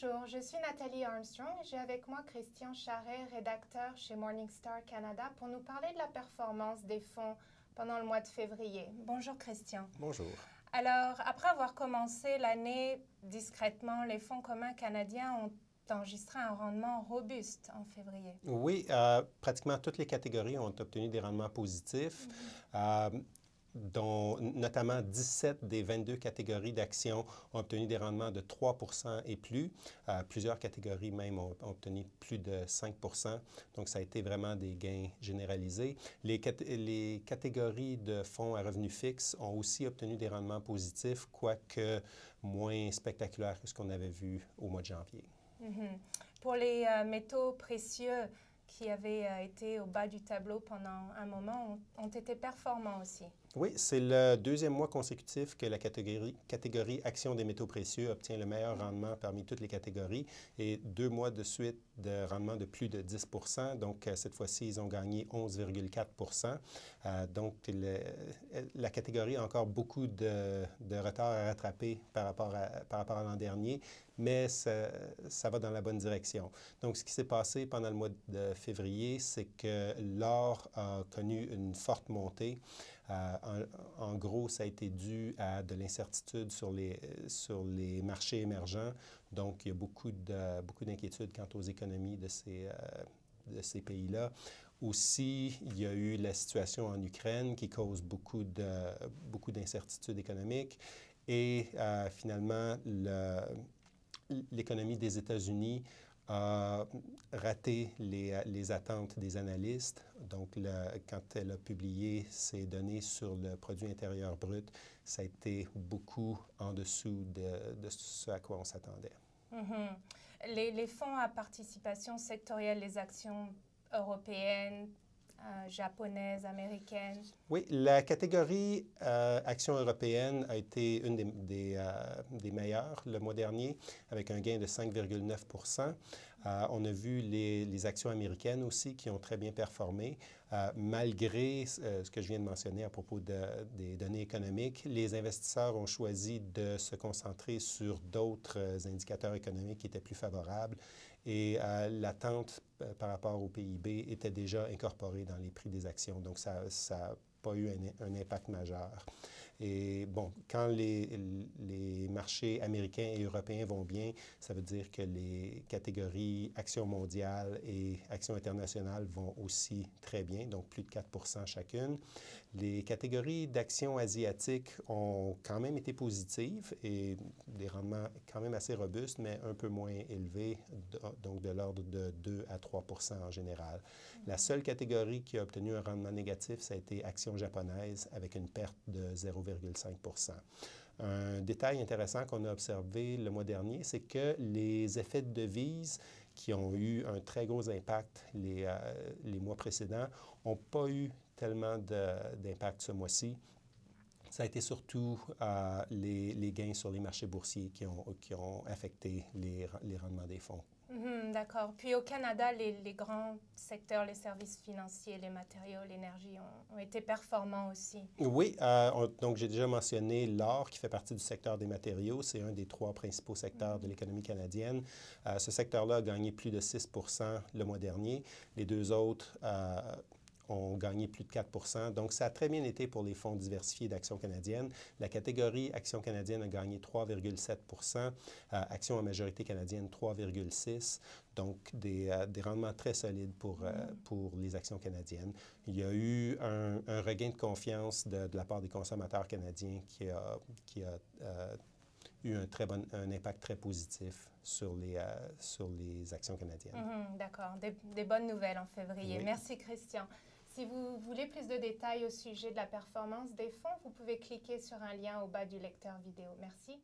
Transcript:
Bonjour, je suis Nathalie Armstrong et j'ai avec moi Christian Charret, rédacteur chez Morningstar Canada, pour nous parler de la performance des fonds pendant le mois de février. Bonjour Christian. Bonjour. Alors, après avoir commencé l'année discrètement, les fonds communs canadiens ont enregistré un rendement robuste en février. Oui, pratiquement toutes les catégories ont obtenu des rendements positifs. Dont notamment 17 des 22 catégories d'actions ont obtenu des rendements de 3 et plus. Plusieurs catégories même ont obtenu plus de 5 donc ça a été vraiment des gains généralisés. Les catégories de fonds à revenus fixes ont aussi obtenu des rendements positifs, quoique moins spectaculaires que ce qu'on avait vu au mois de janvier. Pour les métaux précieux qui avaient été au bas du tableau pendant un moment, ont été performants aussi. Oui, c'est le deuxième mois consécutif que la catégorie actions des métaux précieux obtient le meilleur rendement parmi toutes les catégories et 2 mois de suite de rendement de plus de 10 donc cette fois-ci, ils ont gagné 11,4 donc la catégorie a encore beaucoup de retard à rattraper par rapport à l'an dernier, mais ça va dans la bonne direction. Donc, ce qui s'est passé pendant le mois de février, c'est que l'or a connu une forte montée. En gros, ça a été dû à de l'incertitude sur les marchés émergents. Donc, il y a beaucoup d'inquiétudes quant aux économies de ces pays-là. Aussi, il y a eu la situation en Ukraine qui cause beaucoup d'incertitudes économiques. Et finalement, l'économie des États-Unis a raté les attentes des analystes. Donc, quand elle a publié ses données sur le produit intérieur brut, ça a été beaucoup en dessous de ce à quoi on s'attendait. Les fonds à participation sectorielle, les actions européennes, japonaises, américaines. Oui, la catégorie actions européennes a été une des meilleures le mois dernier, avec un gain de 5,9 on a vu les actions américaines aussi qui ont très bien performé. Malgré ce que je viens de mentionner à propos des données économiques, les investisseurs ont choisi de se concentrer sur d'autres indicateurs économiques qui étaient plus favorables et l'attente par rapport au PIB était déjà incorporée dans les prix des actions. Donc, ça n'a pas eu un impact majeur. Et bon, quand les marchés américains et européens vont bien, ça veut dire que les catégories actions mondiales et actions internationales vont aussi très bien, donc plus de 4 chacune. Les catégories d'actions asiatiques ont quand même été positives et des rendements quand même assez robustes, mais un peu moins élevés, donc de l'ordre de 2 à 3 en général. La seule catégorie qui a obtenu un rendement négatif, ça a été actions japonaises avec une perte de 0,5 Un détail intéressant qu'on a observé le mois dernier, c'est que les effets de devise qui ont eu un très gros impact les mois précédents n'ont pas eu tellement d'impact ce mois-ci. Ça a été surtout les gains sur les marchés boursiers qui ont affecté les rendements des fonds. D'accord. Puis au Canada, les grands secteurs, les services financiers, les matériaux, l'énergie ont été performants aussi. Oui, donc j'ai déjà mentionné l'or qui fait partie du secteur des matériaux. C'est un des 3 principaux secteurs de l'économie canadienne. Ce secteur-là a gagné plus de 6 le mois dernier. Les 2 autres ont gagné plus de 4 donc, ça a très bien été pour les fonds diversifiés d'Actions canadiennes. La catégorie Actions canadiennes a gagné 3,7 Actions en majorité canadienne, 3,6 donc, des rendements très solides pour les actions canadiennes. Il y a eu un regain de confiance de la part des consommateurs canadiens qui a eu un impact très positif sur les actions canadiennes. D'accord. Des bonnes nouvelles en février. Oui. Merci, Christian. Si vous voulez plus de détails au sujet de la performance des fonds, vous pouvez cliquer sur un lien au bas du lecteur vidéo. Merci.